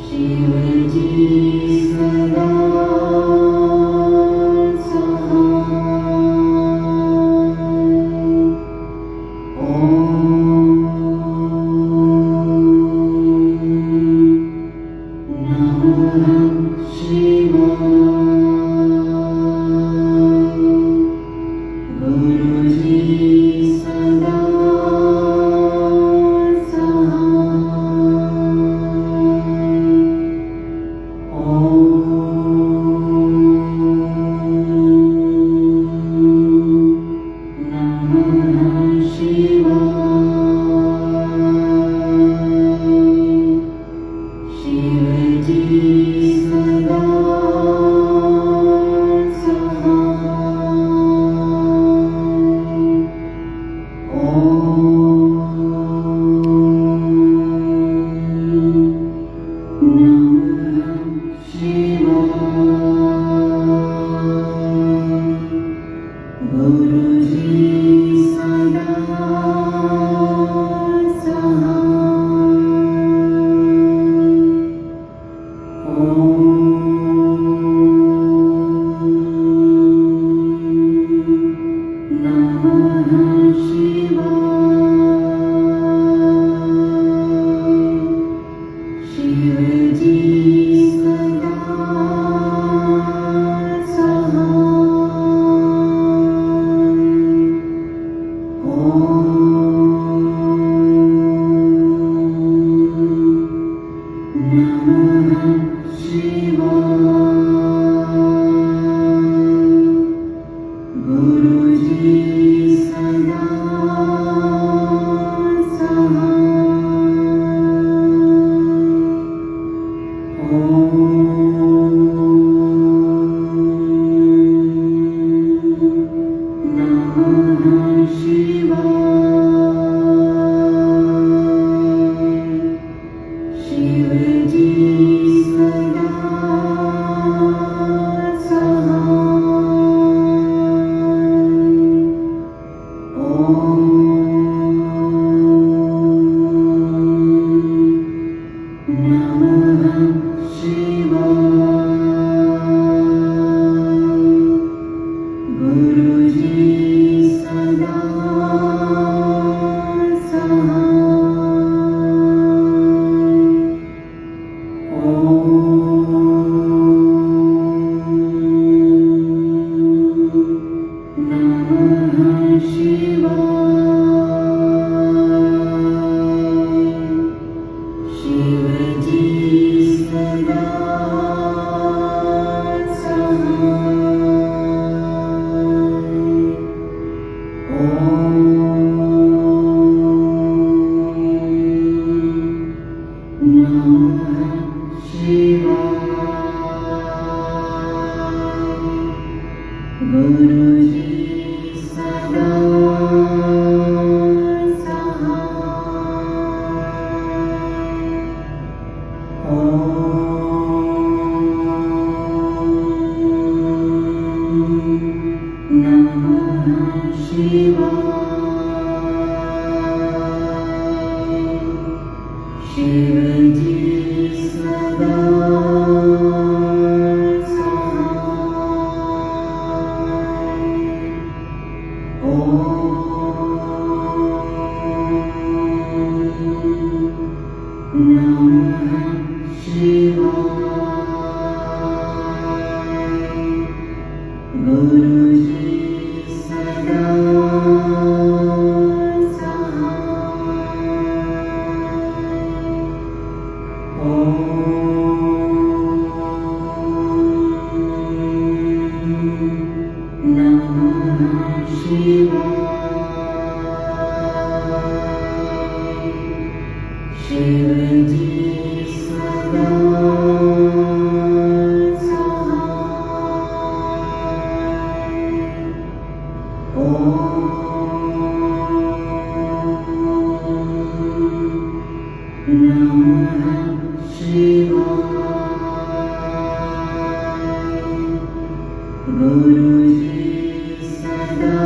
शिवजी सदा गुरुजी सदा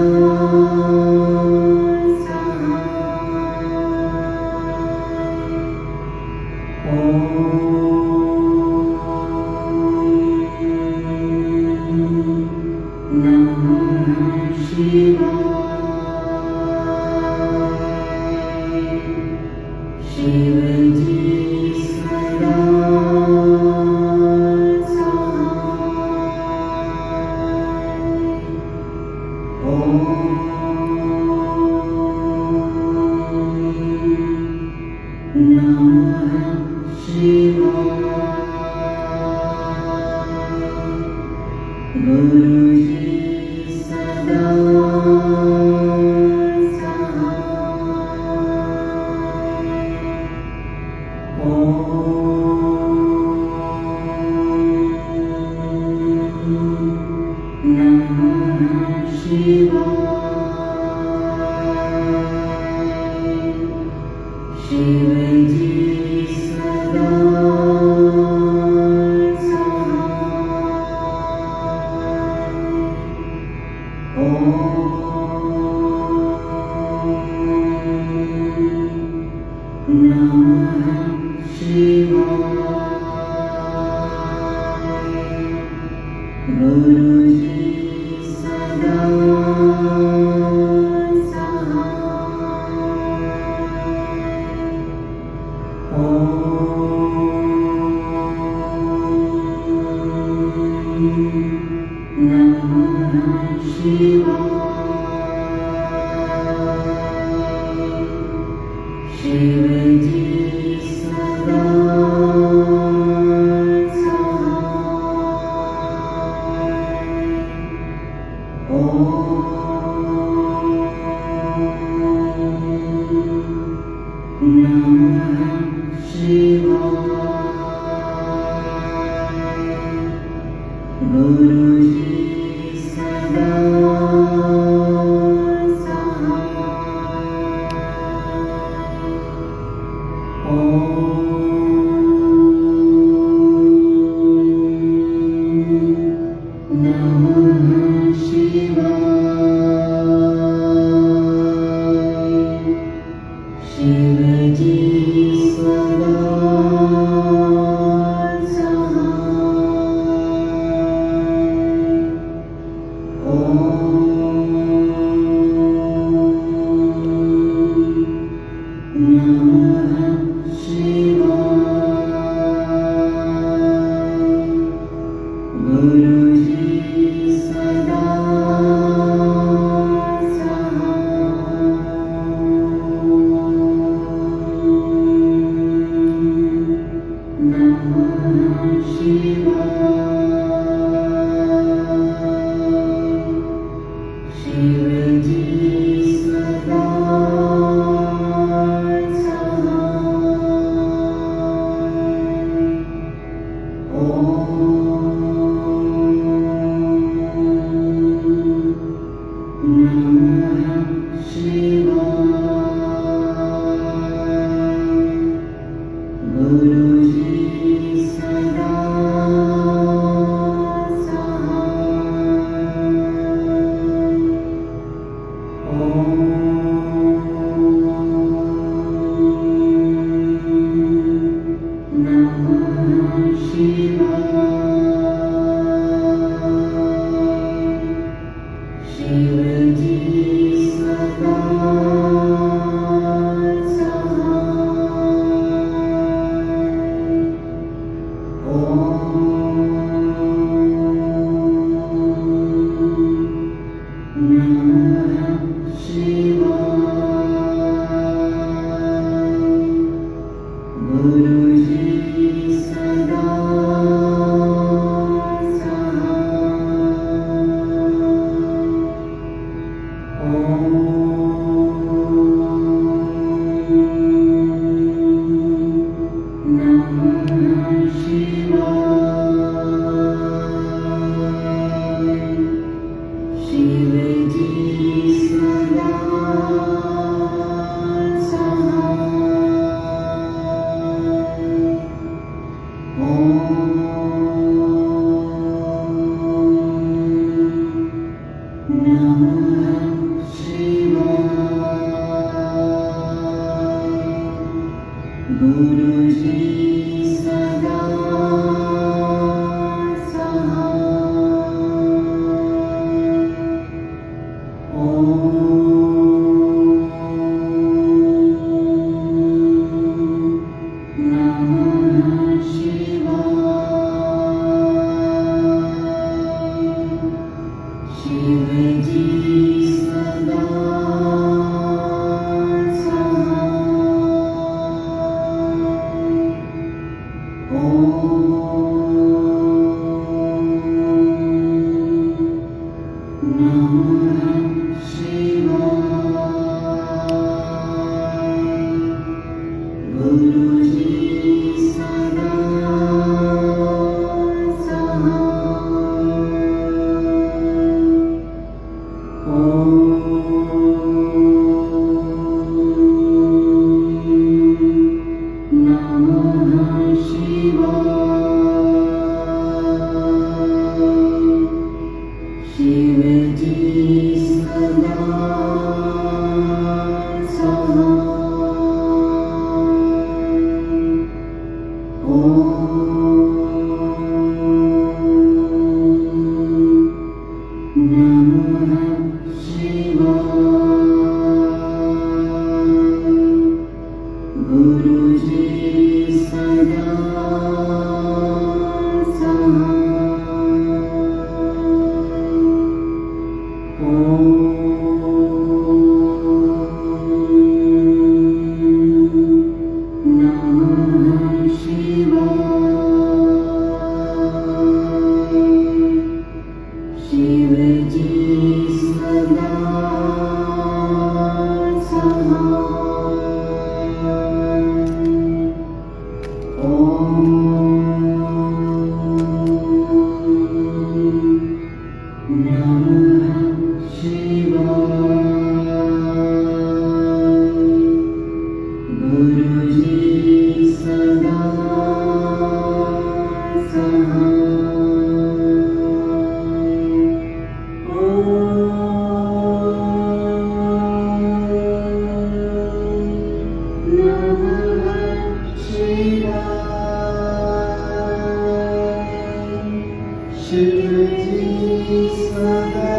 शिवजी सदा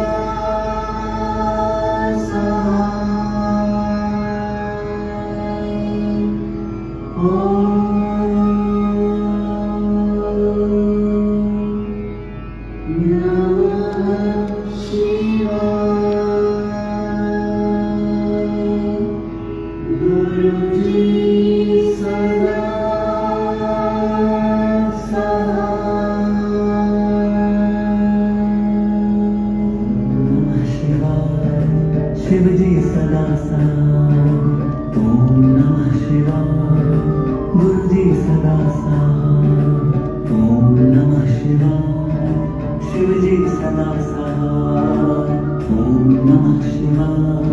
शिवजी सदा साथ ओम नमः शिवाय गुरुजी सदा साथ ओम नमः शिवाय शिवजी सदा साथ ओम नमः शिवाय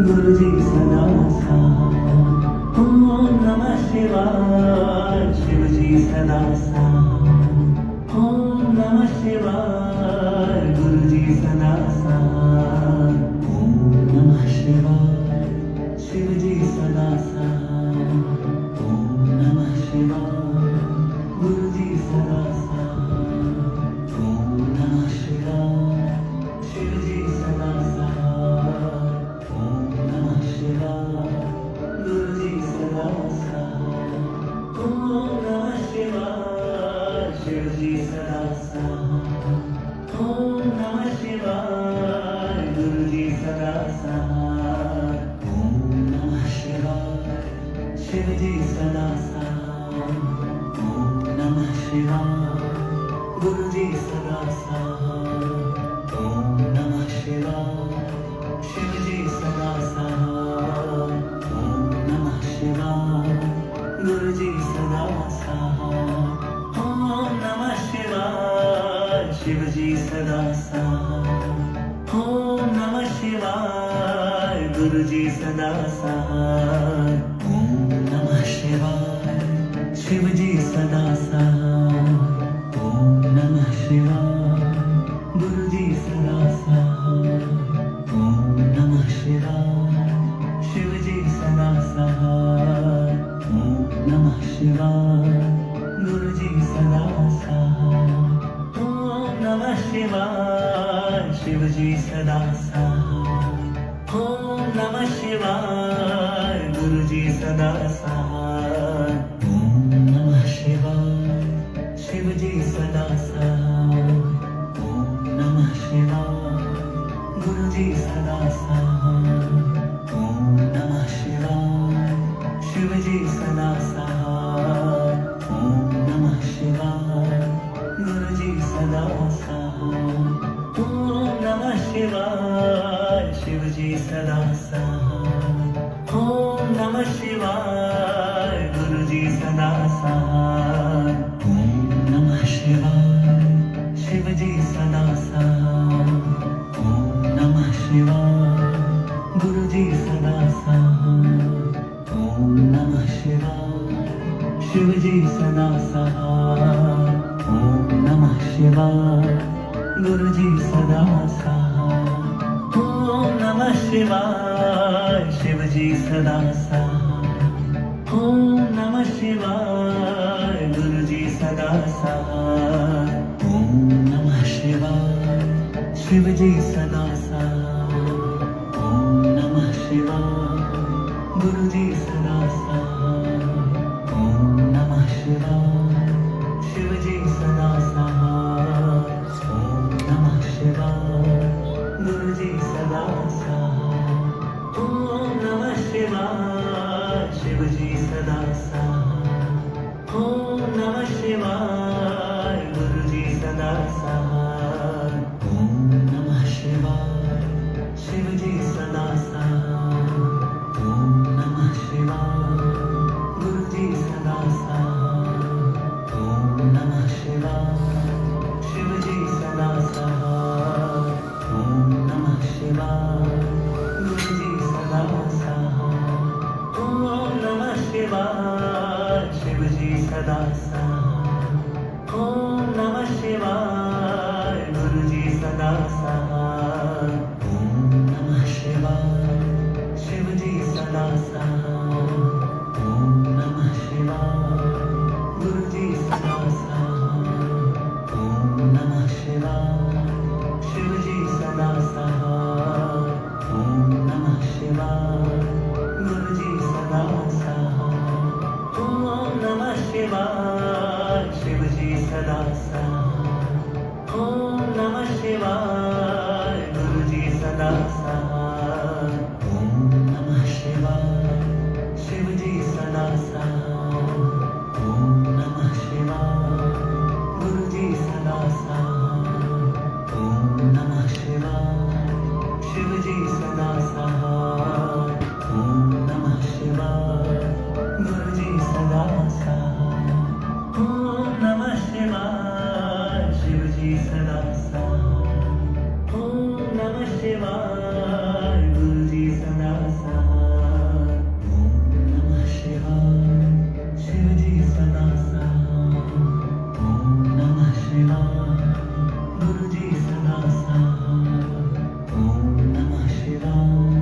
गुरुजी सदा साथ ओम नमः शिवाय शिवजी सदा साथ ओम नमः शिवाय गुरुजी सदा साथ नमः शिवाय शिवजी सदा साथ ओम नमः शिवाय गुरुजी सदा साथ ओम नमः शिवाय शिवजी सदा साथ ओम नमः शिवाय गुरुजी सदा साथ ओम नमः शिवाय शिवजी सदा साथ ओम नमः शिवाय गुरुजी सदा साथ ओम नमः शिवाय शिवजी सदा साथ ओम नमः शिवाय गुरुजी सदा साथ ओम नमः शिवाय शिवजी सदा साथ ओम नमः शिवाय गुरुजी सदा साथ ओम नमः शिवाय शिवजी सदा साथ ओम नमः शिवाय गुरुजी सदा साथ ओम नमः शिवाय शिवजी सदा साथ ओम नमः शिवाय गुरुजी सदा साथ ओम नमः शिवाय शिवजी सदा साथ ओम नमः शिवाय गुरुजी सदा साथ ओम नमः शिवाय शिवजी सदा साथ ओम नमः शिवाय गुरुजी सदा साथ ओम नमः शिवाय शिवजी सदा साथ ओम नमः शिवाय गुरुजी सदा साथ ओम नमः शिवाय शिवजी सदा साथ ओम नमः शिवाय गुरुजी सदा साथ ओम नमः शिवाय शिवजी सदा साथ ओम नमः शिवाय गुरुजी सदा साथ ओम नमः शिवाय शिवजी सदा साथ ओम नमः शिवाय गुरुजी सदा साथ ओम नमः शिवाय शिवजी सदा साथ ओम नमः शिवाय गुरुजी सदा साथ ओम नमः शिवाय शिवजी सदा साथ ओम नमः शिवाय गुरुजी सदा साथ ओम नमः शिवाय शिवजी सदा साथ ओम नमः शिवाय गुरुजी सदा साथ ओम नमः शिवाय शिवजी सदा साथ ओम नमः शिवाय गुरुजी सदा साथ ओम नमः शिवाय शिवजी सदा साथ ओम नमः शिवाय गुरुजी सदा साथ ओम नमः शिवाय शिवजी सदा सहाय ओम नमः शिवाय गुरुजी सदा सहाय ओम नमः शिवाय शिवजी सदा सहाय ओम नमः शिवाय गुरुजी सदा सहाय ओम नमः शिवाय शिवजी सदा सहाय ओम नमः शिवाय गुरुजी सदा सहाय ओम नमः शिवाय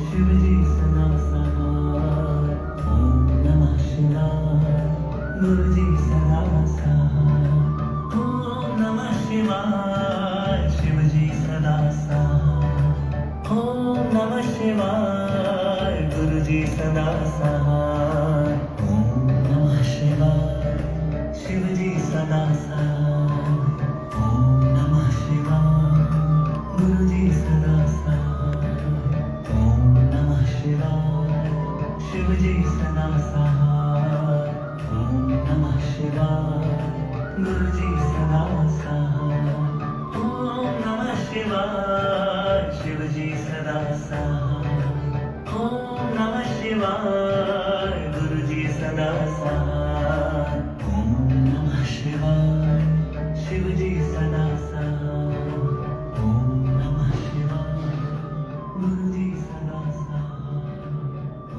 शिवजी सदा सहाय ओम नमः शिवाय गुरुजी सदा सहाय ओम नमः शिवाय शिवजी सदा सहाय ओम नमः शिवाय गुरुजी सदा सहाय ओम नमः शिवाय शिवजी सदा सहाय ओम नमः शिवाय गुरुजी सदा सहाय ओम नमः शिवाय शिवजी सदा सहाय ओम नमः शिवाय गुरुजी सदा सहाय ओम नमः शिवाय शिवजी सदा सहाय ओम नमः शिवाय गुरुजी सदा सहाय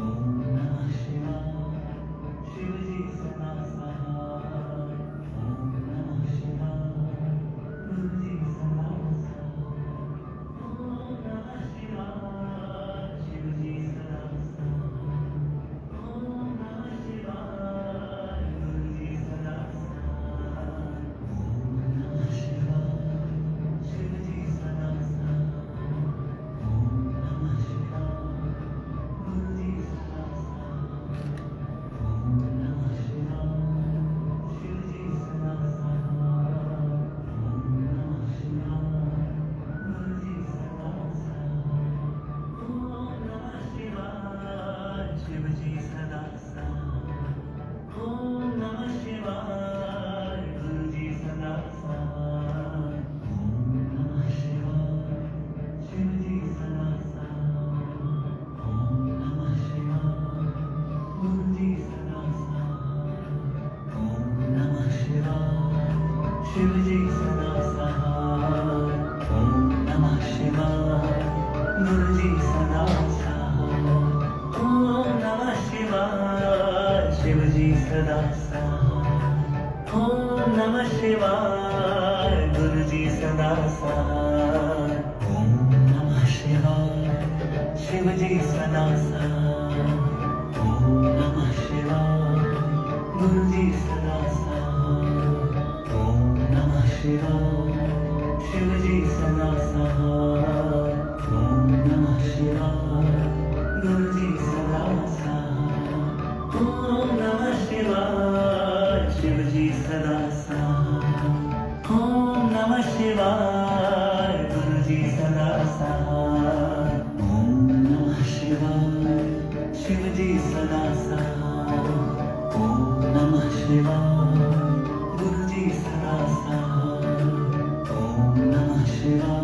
ओम नमः शिवाय शिवजी सदा सहाय ओम नमः शिवाय गुरुजी सदा सहाय ओम नमः शिवाय शिवजी सदा सहाय ओम नमः शिवाय गुरुजी सदा सहाय ओम नमः शिवाय शिवजी सदा सहाय ओम नमः शिवाय गुरुजी सदा सहाय ओम नमः शिवाय शिवजी सदा सहाय ओम नमः शिवाय गुरुजी सदा सहाय ओम नमः शिवाय शिवजी सदा सहाय ओम नमः शिवाय गुरुजी सदा सहाय ओम नमः शिवाय शिवजी सदा सहाय ओम नमः शिवाय गुरुजी सदा सहाय ओम नमः शिवाय शिवजी सदा सहाय ओम नमः शिवाय गुरुजी सदा सहाय ओम नमः शिवाय शिवजी सदा सहाय ओम नमः शिवाय गुरुजी सदा सहाय ओम नमः शिवाय शिवजी सदा सहाय ओम नमः शिवाय गुरुजी सदा सहाय ओम नमः शिवाय शिवजी सदा सहाय ओम नमः शिवाय गुरुजी सदा सहाय ओम नमः शिवाय शिवजी सदा सहाय ओम नमः शिवाय गुरुजी सदा सहाय ओम नमः शिवाय शिवजी सदा सहाय ओम नमः शिवाय गुरुजी सदा सहाय ओम नमः शिवाय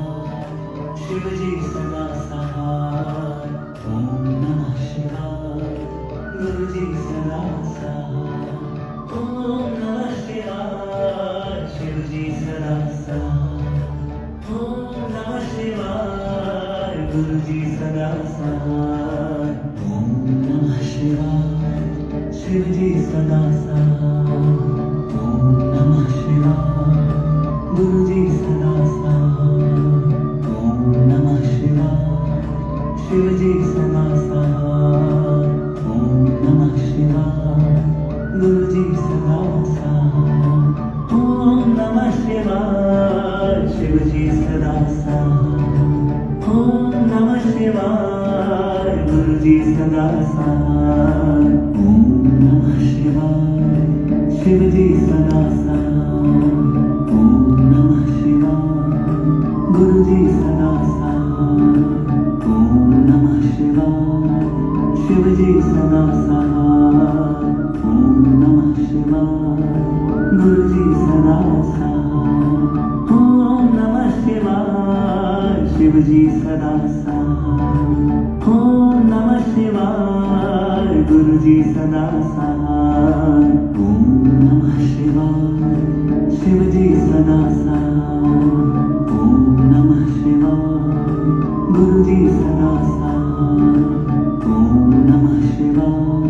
शिवजी सदा सहाय ओम नमः शिवाय गुरुजी सदा सहाय ओम नमः शिवाय शिवजी सदा सहाय ओम नमः शिवाय गुरुजी सदा सहाय ओम नमः शिवाय शिवजी सदा सहाय ओम नमः शिवाय गुरुजी सदा सहाय ओम नमः शिवाय शिवजी सदा सहाय ओम नमः शिवाय गुरुजी सदा सहाय ओम नमः शिवाय शिवजी सदा सहाय ओम नमः शिवाय गुरुजी सदा सहाय ओम नमः शिवाय शिवजी सदा सहाय ओम नमः शिवाय गुरुजी सदा सहाय ओम नमः शिवाय शिवजी सदा सहाय ओम नमः शिवाय गुरुजी सदा सहाय ओम नमः शिवाय शिवजी सदा सहाय ओम नमः शिवाय गुरुजी सदा सहाय ओम नमः शिवाय शिवजी सदा सहाय सहाय ओम नमः शिवाय शिवजी सदा सहाय ओम नमः शिवाय गुरुजी सदा सहाय ओम नमः शिवाय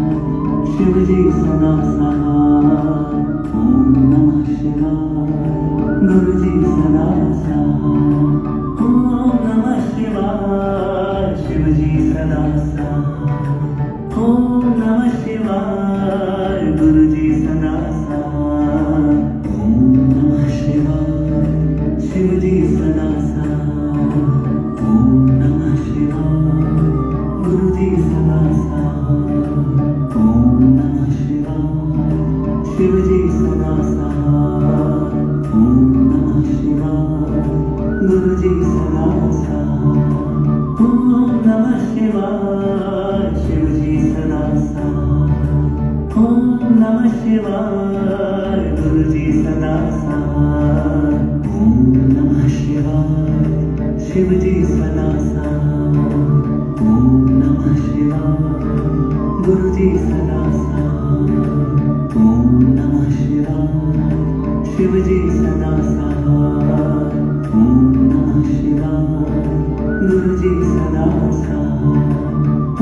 शिवजी सदा सहाय ओम नमः शिवाय गुरुजी सदा सहाय ओम नमः शिवाय शिवजी सदा सहाय ओम नमः शिवाय गुरुजी सदा सहाय ओम नमः शिवाय शिवजी सदा सहाय ओम नमः शिवाय गुरुजी सदा सहाय ओम नमः शिवाय शिवजी सदा सहाय ओम नमः शिवाय गुरुजी सदा सहाय ओम नमः शिवाय शिवजी सदा सहाय ओम नमः शिवाय गुरुजी सदा सहाय ओम नमः शिवाय शिवजी सदा सहाय ओम नमः शिवाय गुरुजी सदा सहाय ओम नमः शिवाय शिवजी सदा सहाय ओम नमः शिवाय गुरुजी सदा सहाय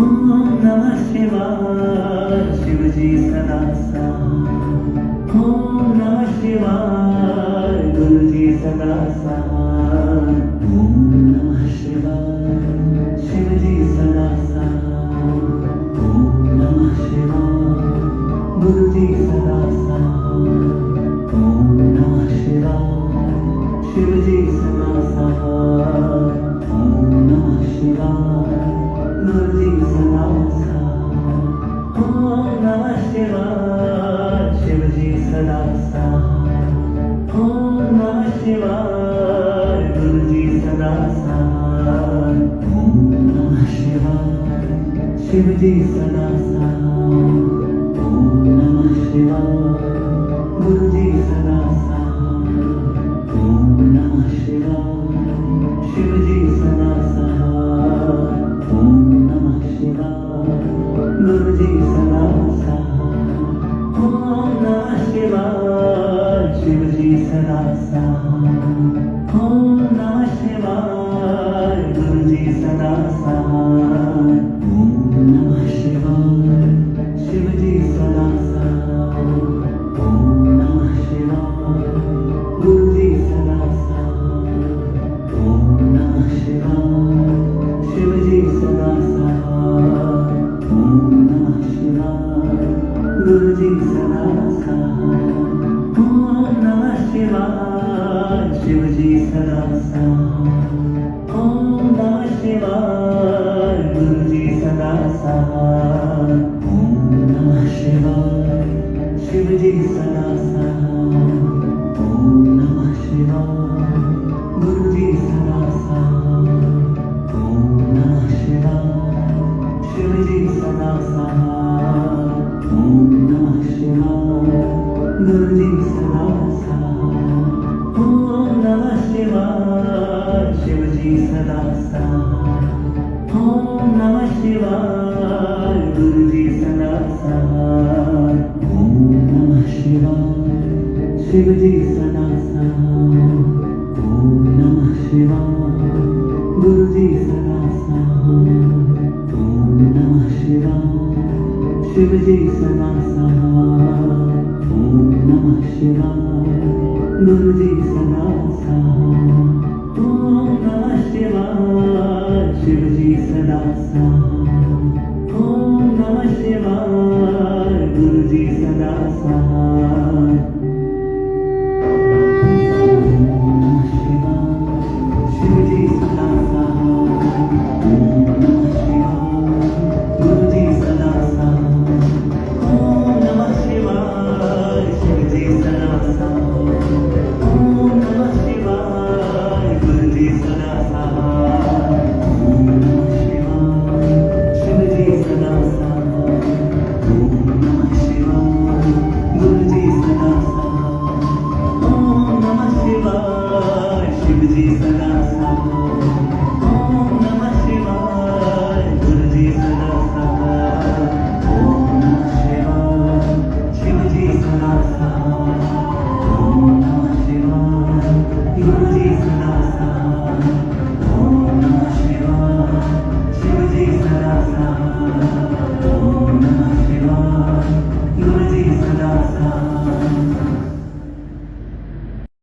ओम नमः शिवाय शिवजी सदा सहाय ओम नमः शिवाय गुरुजी सदा सहाय ओम नमः शिवाय शिवजी सदा सहाय ओम नमः शिवाय गुरुजी सदा सहाय ओम नमः शिवाय शिवजी सदा सहाय ओम नमः शिवाय गुरुजी सदा सहाय ओम नमः शिवाय शिवजी सदा सहाय ओम नमः शिवाय गुरुजी सदा सहाय ओम नमः शिवाय शिवजी सदा सहाय ओम नमः शिवाय गुरुजी सदा सहाय ओम नमः शिवाय शिवजी सदा सहाय ओम नमः शिवाय गुरुजी सदा सहाय ओम नमः शिवाय शिवजी सदा सहाय ओम नमः शिवाय गुरुजी सदा सहाय ओम नमः शिवाय शिवजी सदा सहाय ओम नमः शिवाय गुरुजी सदा सहाय ओम नमः शिवाय शिवजी सदा सहाय ओम नमः शिवाय गुरुजी सदा सहाय ओम नमः शिवाय शिवजी सदा सहाय ओम नमः शिवाय गुरुजी सदा सहाय ओम नमः शिवाय शिवजी सदा सहाय ओम नमः शिवाय गुरुजी सदा सहाय ओम नमः शिवाय शिवजी सदा सहाय ओम नमः शिवाय गुरुजी सदा सहाय ओम नमः शिवाय शिवजी सदा सहाय ओम नमः शिवाय गुरुजी सदा सहाय ओम नमः शिवाय शिवजी सदा सहाय ओम नमः शिवाय गुरुजी सदा सहाय ओम नमः शिवाय शिवजी सदा सहाय ओम नमः शिवाय गुरुजी सदा सहाय ओम नमः शिवाय शिवजी सदा सहाय ओम नमः शिवाय गुरुजी सदा सहाय ओम नमः शिवाय शिवजी सदा सहाय ओम नमः शिवाय गुरुजी सदा सहाय ओम नमः शिवाय शिवजी सदा सहाय ओम नमः शिवाय गुरुजी सदा सहाय ओम नमः शिवाय शिवजी सदा सहाय ओम नमः शिवाय गुरुजी सदा सहाय ओम नमः शिवाय शिवजी सदा सहाय